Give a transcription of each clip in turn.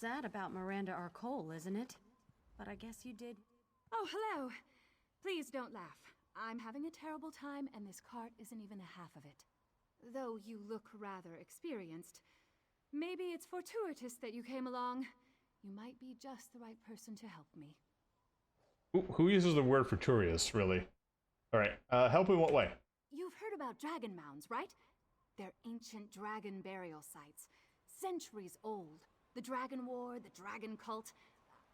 sad about Miranda Arcole, isn't it? But I guess you did. Oh, hello. Please don't laugh. I'm having a terrible time, and this cart isn't even a half of it. Though you look rather experienced. Maybe it's fortuitous that you came along. You might be just the right person to help me. Who uses the word fortuitous, really? Alright, help in what way? You've heard about dragon mounds, right? They're ancient dragon burial sites. Centuries old. The Dragon War, the Dragon Cult.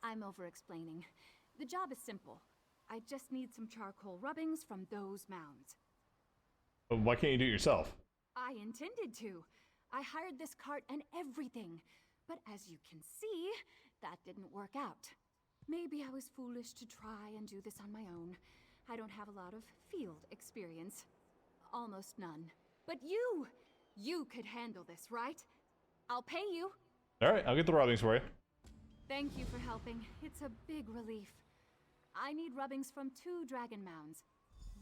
I'm over-explaining. The job is simple. I just need some charcoal rubbings from those mounds. Why can't you do it yourself? I intended to. I hired this cart and everything. But as you can see, that didn't work out. Maybe I was foolish to try and do this on my own. I don't have a lot of field experience. Almost none. But you could handle this, right? I'll pay you. Alright, I'll get the rubbings for you. Thank you for helping. It's a big relief. I need rubbings from 2 dragon mounds.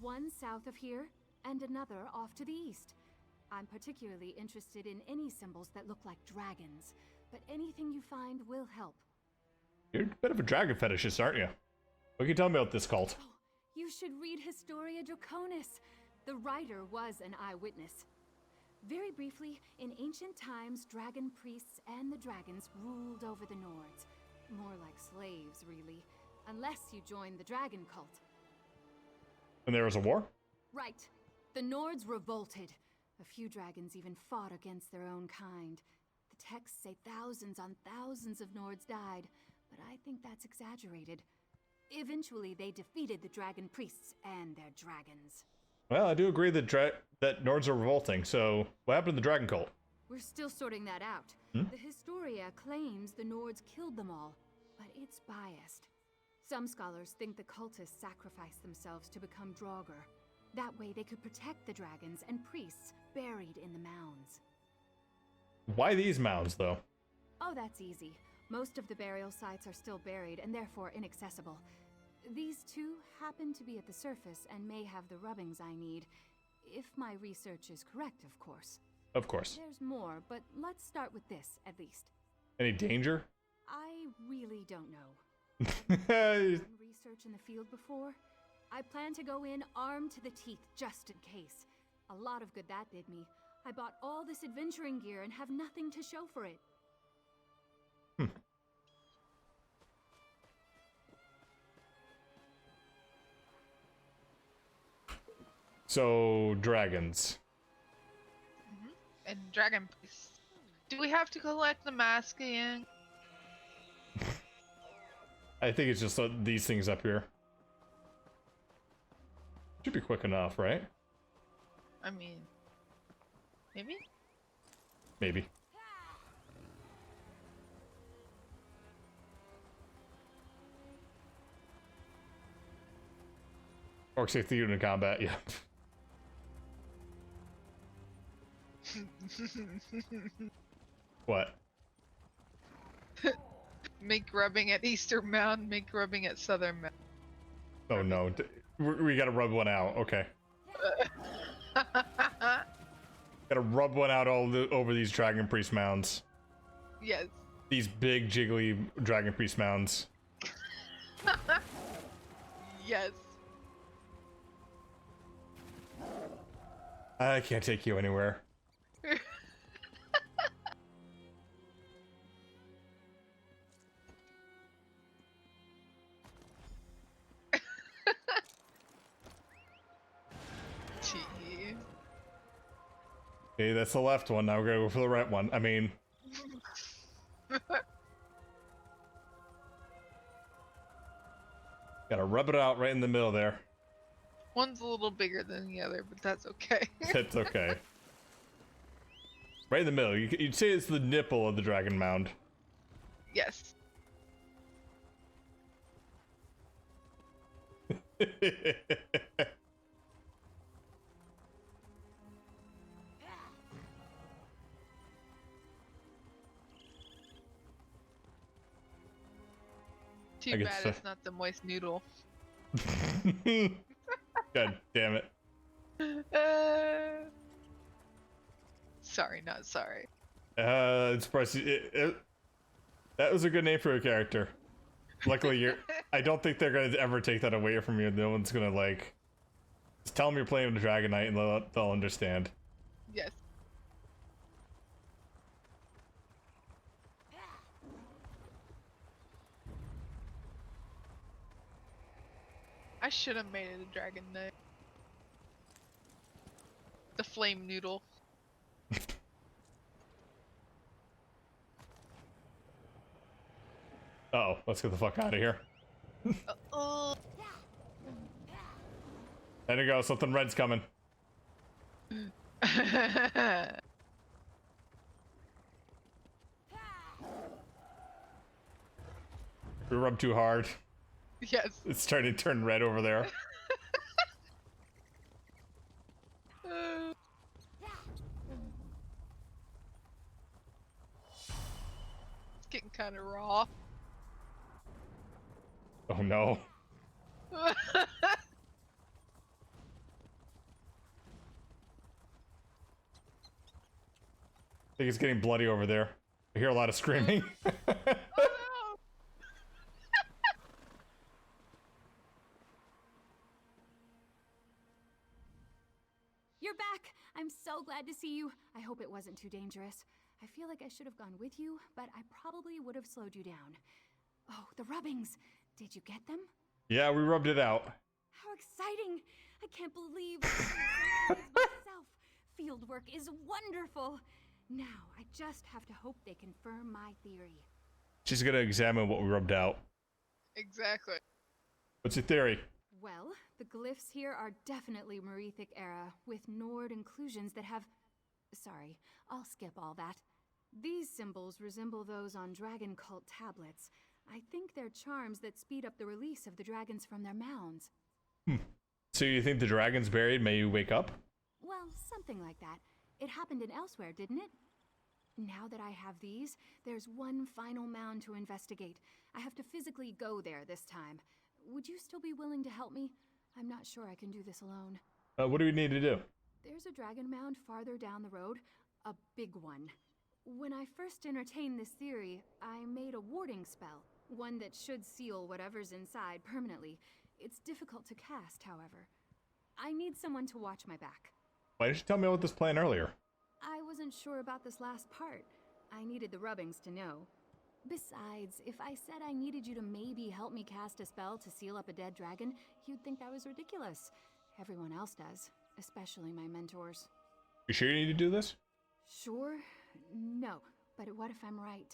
One south of here, and another off to the east. I'm particularly interested in any symbols that look like dragons, but anything you find will help. You're a bit of a dragon fetishist, aren't you? What can you tell me about this cult? Oh, you should read Historia Draconis. The writer was an eyewitness. Very briefly, in ancient times, dragon priests and the dragons ruled over the Nords. More like slaves, really. Unless you joined the dragon cult. And there was a war? Right. The Nords revolted. A few dragons even fought against their own kind. The texts say thousands on thousands of Nords died, but I think that's exaggerated. Eventually, they defeated the dragon priests and their dragons. Well, I do agree that that Nords are revolting, so what happened to the dragon cult? We're still sorting that out. The Historia claims the Nords killed them all, but it's biased. Some scholars think the cultists sacrificed themselves to become Draugr. That way they could protect the dragons and priests buried in the mounds. Why these mounds, though? Oh, that's easy. Most of the burial sites are still buried and therefore inaccessible. These 2 happen to be at the surface and may have the rubbings I need. If my research is correct, of course. Of course. There's more, but let's start with this, at least. Any danger? I really don't know. I've done research in the field before. I plan to go in armed to the teeth just in case. A lot of good that did me. I bought all this adventuring gear and have nothing to show for it. So, dragons. And dragon priests. Do we have to collect the mask again? I think it's just these things up here. Should be quick enough, right? I mean, maybe? Maybe. Orc 60 unit combat, yeah. What? Make rubbing at Eastern Mound, make rubbing at Southern Mound. Oh no, we gotta rub one out, okay. Gotta rub one out over these Dragon Priest mounds. Yes. These big, jiggly Dragon Priest mounds. Yes. I can't take you anywhere. Gee. Okay, that's the left one. Now we're gonna go for the right one. I mean... Gotta rub it out right in the middle there. One's a little bigger than the other, but that's okay. That's okay. Right in the middle. You'd say it's the nipple of the dragon mound. Yes. Too bad it's not the moist noodle. God damn it. Sorry, not sorry. It's pricey. That was a good name for a character. Luckily, you're. I don't think they're gonna ever take that away from you. No one's gonna like. Just tell them you're playing with a Dragon Knight, and they'll understand. Yes. I should have made it a Dragon Knight. The flame noodle. Uh-oh, let's get the fuck out of here. Oh. There you go, something red's coming. We rubbed too hard. Yes. It's starting to turn red over there. It's getting kind of raw. Oh no. I think it's getting bloody over there. I hear a lot of screaming. Oh You're back! I'm so glad to see you. I hope it wasn't too dangerous. I feel like I should have gone with you, but I probably would have slowed you down. Oh, the rubbings! Did you get them? Yeah, we rubbed it out. How exciting! I can't believe I'm myself. Field work is wonderful. Now, I just have to hope they confirm my theory. She's gonna examine what we rubbed out. Exactly. What's your theory? Well, the glyphs here are definitely Merethic era, with Nord inclusions that have... Sorry, I'll skip all that. These symbols resemble those on dragon cult tablets. I think they're charms that speed up the release of the dragons from their mounds. So you think the dragon's buried? May you wake up? Well, something like that. It happened in Elsewhere, didn't it? Now that I have these, there's one final mound to investigate. I have to physically go there this time. Would you still be willing to help me? I'm not sure I can do this alone. What do we need to do? There's a dragon mound farther down the road. A big one. When I first entertained this theory, I made a warding spell. One that should seal whatever's inside permanently. It's difficult to cast, however. I need someone to watch my back. Why didn't you tell me about this plan earlier? I wasn't sure about this last part. I needed the rubbings to know. Besides, if I said I needed you to maybe help me cast a spell to seal up a dead dragon, you'd think that was ridiculous. Everyone else does, especially my mentors. You sure you need to do this? Sure? No. But what if I'm right?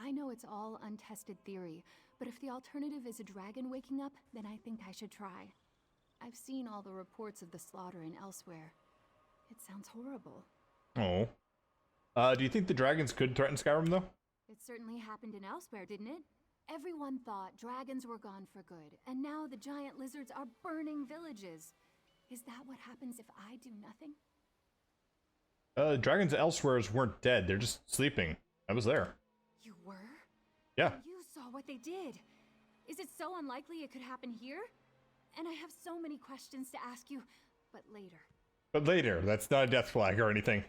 I know it's all untested theory, but if the alternative is a dragon waking up, then I think I should try. I've seen all the reports of the slaughter in Elsewhere. It sounds horrible. Oh. Do you think the dragons could threaten Skyrim, though? It certainly happened in Elsewhere, didn't it? Everyone thought dragons were gone for good, and now the giant lizards are burning villages. Is that what happens if I do nothing? Dragons elsewhere weren't dead. They're just sleeping. I was there. You were? Yeah. You saw what they did. Is it so unlikely it could happen here? And I have so many questions to ask you, but later. But later. That's not a death flag or anything.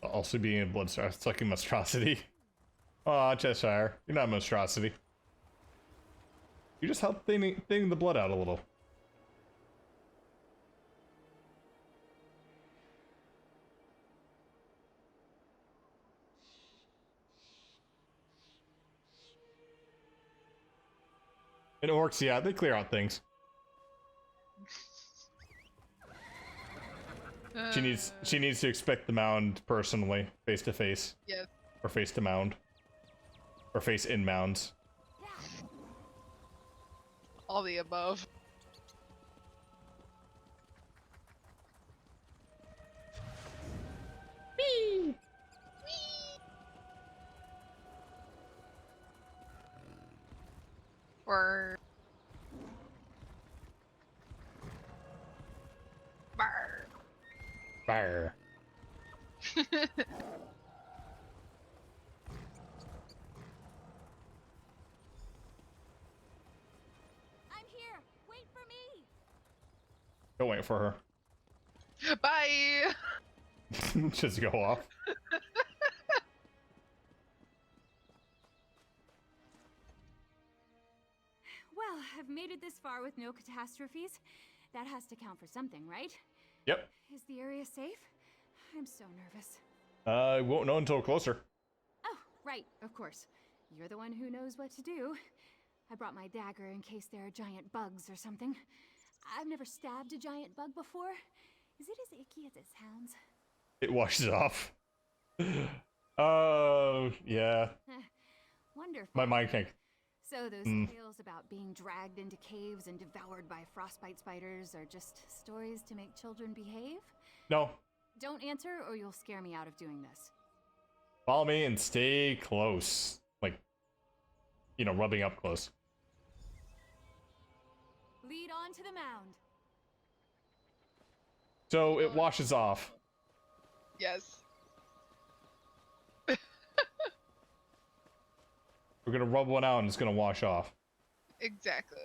Also being a bloodstar, sucking monstrosity. Aw, Cheshire. You're not a monstrosity. You just help thinning the blood out a little. And orcs, yeah, they clear out things. She needs to expect the mound personally, face to face. Yes. Or face to mound. Or face in mounds. All the above. Whee! Or Barr. Fire. I'm here! Wait for me! Don't wait for her. Bye! Just go off. Well, I've made it this far with no catastrophes. That has to count for something, right? Yep. Is the area safe? I'm so nervous. Won't know until closer. Oh, right, of course. You're the one who knows what to do. I brought my dagger in case there are giant bugs or something. I've never stabbed a giant bug before. Is it as icky as it sounds? It washes off. Yeah. Wonderful. My mind can't. So those tales about being dragged into caves and devoured by frostbite spiders are just stories to make children behave? No. Don't answer or you'll scare me out of doing this. Follow me and stay close. Like, you know, rubbing up close. Lead on to the mound. So it washes off. Yes. We're gonna rub one out and it's gonna wash off. Exactly.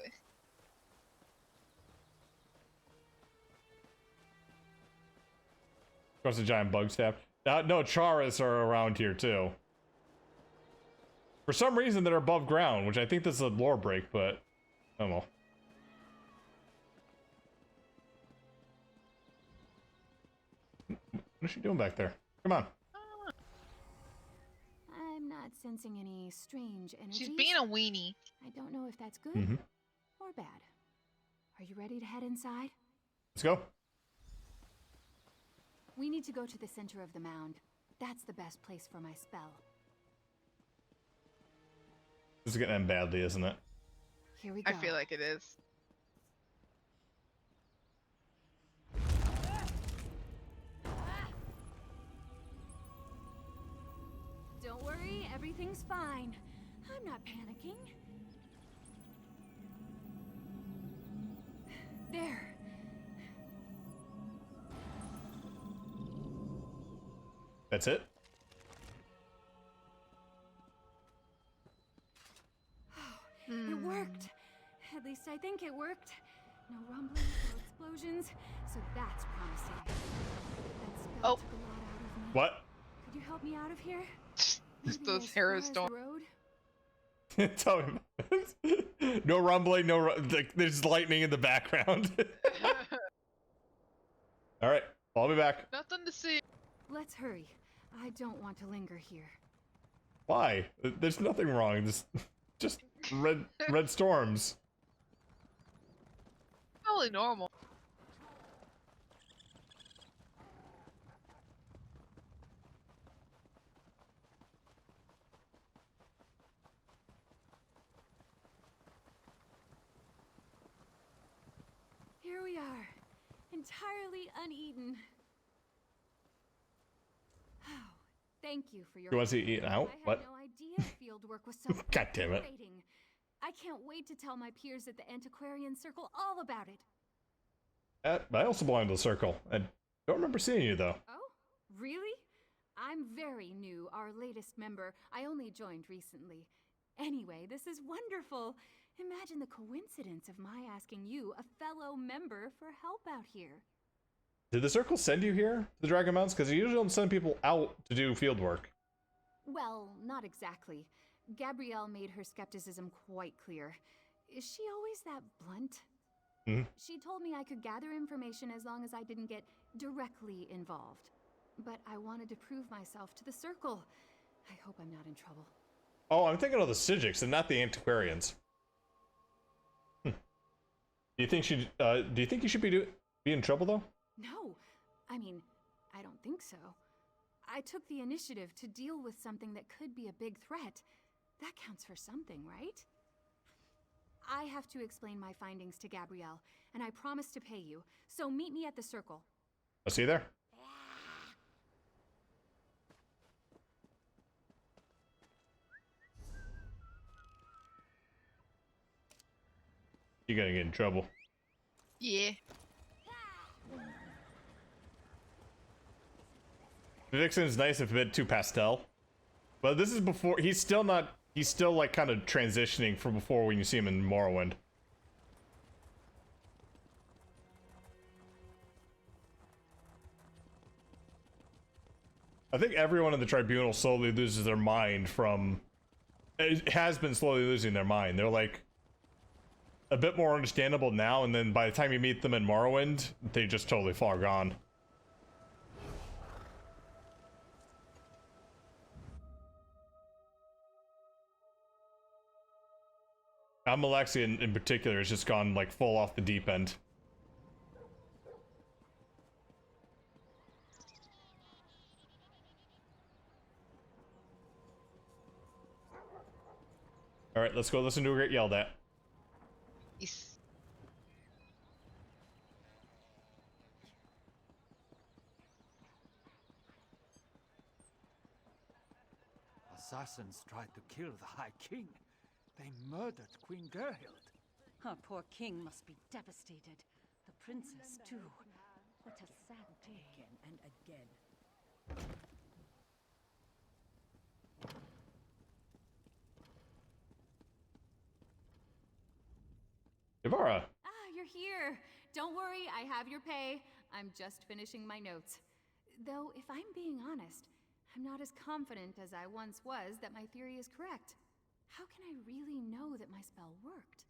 Of course, the giant bug stab. No, Charas are around here too. For some reason, they're above ground, which I think this is a lore break, but I don't know. What is she doing back there? Come on. I'm not sensing any strange energies. She's being a weenie. I don't know if that's good or bad. Are you ready to head inside? Let's go. We need to go to the center of the mound. That's the best place for my spell. This is gonna end badly, isn't it? Here we go. I feel like it is. Don't worry, everything's fine. I'm not panicking. There. That's it? It worked. At least I think it worked. No rumblings, no explosions, so that's promising. That spell Oh. took a lot out of me. What? Could you help me out of here? Just Maybe those as far arrows as don't. the road? Tell me about this. No rumbling, like, there's lightning in the background. Alright, I'll be back. Nothing to see. Let's hurry. I don't want to linger here. Why? There's nothing wrong. Just red storms. Probably normal. Here we are, entirely uneaten. Oh, thank you for your. You want to see eaten out? I What? had no idea field work was so God damn it. frustrating. I can't wait to tell my peers at the Antiquarian Circle all about it. I also belong to the circle. I don't remember seeing you though. Oh, really? I'm very new, our latest member. I only joined recently. Anyway, this is wonderful. Imagine the coincidence of my asking you, a fellow member, for help out here. Did the circle send you here, the Dragon Mounts? Because they usually don't send people out to do field work. Well, not exactly. Gabrielle made her skepticism quite clear. Is she always that blunt? She told me I could gather information as long as I didn't get directly involved. But I wanted to prove myself to the circle. I hope I'm not in trouble. Oh, I'm thinking of the Sijics and not the Antiquarians. Do you think you should be in trouble though? No, I mean, I don't think so. I took the initiative to deal with something that could be a big threat. That counts for something, right? I have to explain my findings to Gabrielle, and I promise to pay you. So meet me at the circle. I'll see you there. You're gonna get in trouble. Yeah. Vixen's nice if a bit too pastel. But this is before, he's still like kind of transitioning from before when you see him in Morrowind. I think everyone in the tribunal slowly loses their mind from... It has been slowly losing their mind. They're like a bit more understandable now, and then by the time you meet them in Morrowind, they just totally far gone. Alexia in particular has just gone like full off the deep end. All right, let's go listen to her get yelled at. Yes. Assassins tried to kill the High King. They murdered Queen Gerhild. Our poor king must be devastated. The princess, too. What a sad day. Again and again. Ivara. Ah, you're here. Don't worry, I have your pay. I'm just finishing my notes. Though, if I'm being honest, I'm not as confident as I once was that my theory is correct. How can I really know that my spell worked?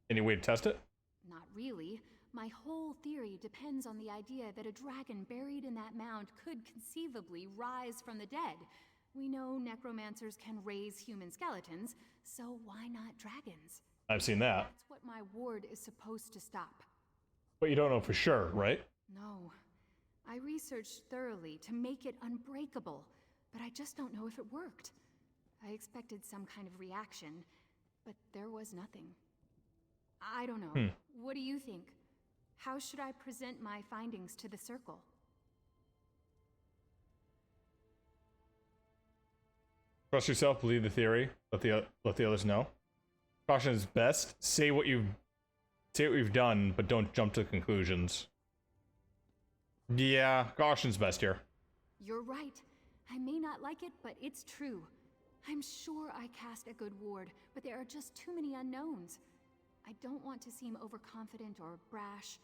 Any way to test it? Not really. My whole theory depends on the idea that a dragon buried in that mound could conceivably rise from the dead. We know necromancers can raise human skeletons, so why not dragons? I've seen that. That's what my ward is supposed to stop. But you don't know for sure, right? No. I researched thoroughly to make it unbreakable, but I just don't know if it worked. I expected some kind of reaction, but there was nothing. I don't know. What do you think? How should I present my findings to the Circle? Trust yourself, believe the theory, let the others know. Caution is best. Say what you've done, but don't jump to conclusions. Yeah, caution's best here. You're right. I may not like it, but it's true. I'm sure I cast a good ward, but there are just too many unknowns. I don't want to seem overconfident or brash.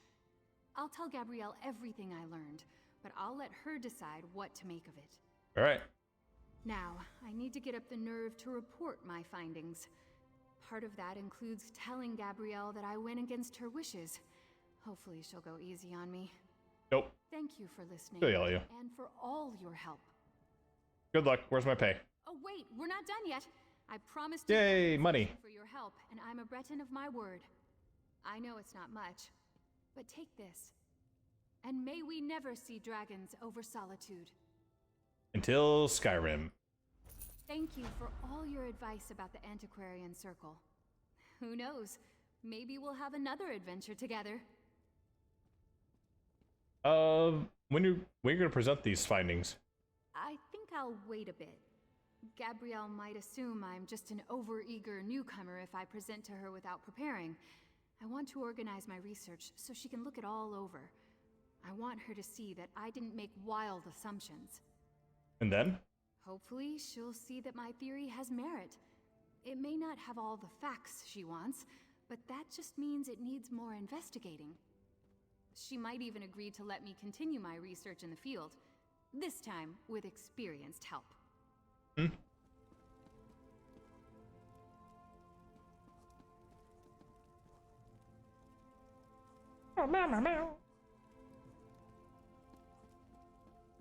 I'll tell Gabrielle everything I learned, but I'll let her decide what to make of it. All right. Now, I need to get up the nerve to report my findings. Part of that includes telling Gabrielle that I went against her wishes. Hopefully she'll go easy on me. Nope. Thank you for listening. She'll yell at you. And for all your help. Good luck. Where's my pay? Oh wait, we're not done yet. I promised Yay, you money. for your help, and I'm a Breton of my word. I know it's not much, but take this. And may we never see dragons over solitude. Until Skyrim. Thank you for all your advice about the Antiquarian Circle. Who knows? Maybe we'll have another adventure together. When are you gonna present these findings? I think I'll wait a bit. Gabrielle might assume I'm just an overeager newcomer if I present to her without preparing. I want to organize my research so she can look it all over. I want her to see that I didn't make wild assumptions. And then? Hopefully, she'll see that my theory has merit. It may not have all the facts she wants, but that just means it needs more investigating. She might even agree to let me continue my research in the field, this time with experienced help.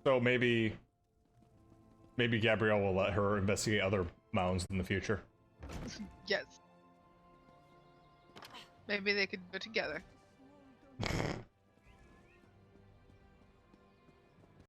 So maybe Gabrielle will let her investigate other mounds in the future. Yes. Maybe they could do it together.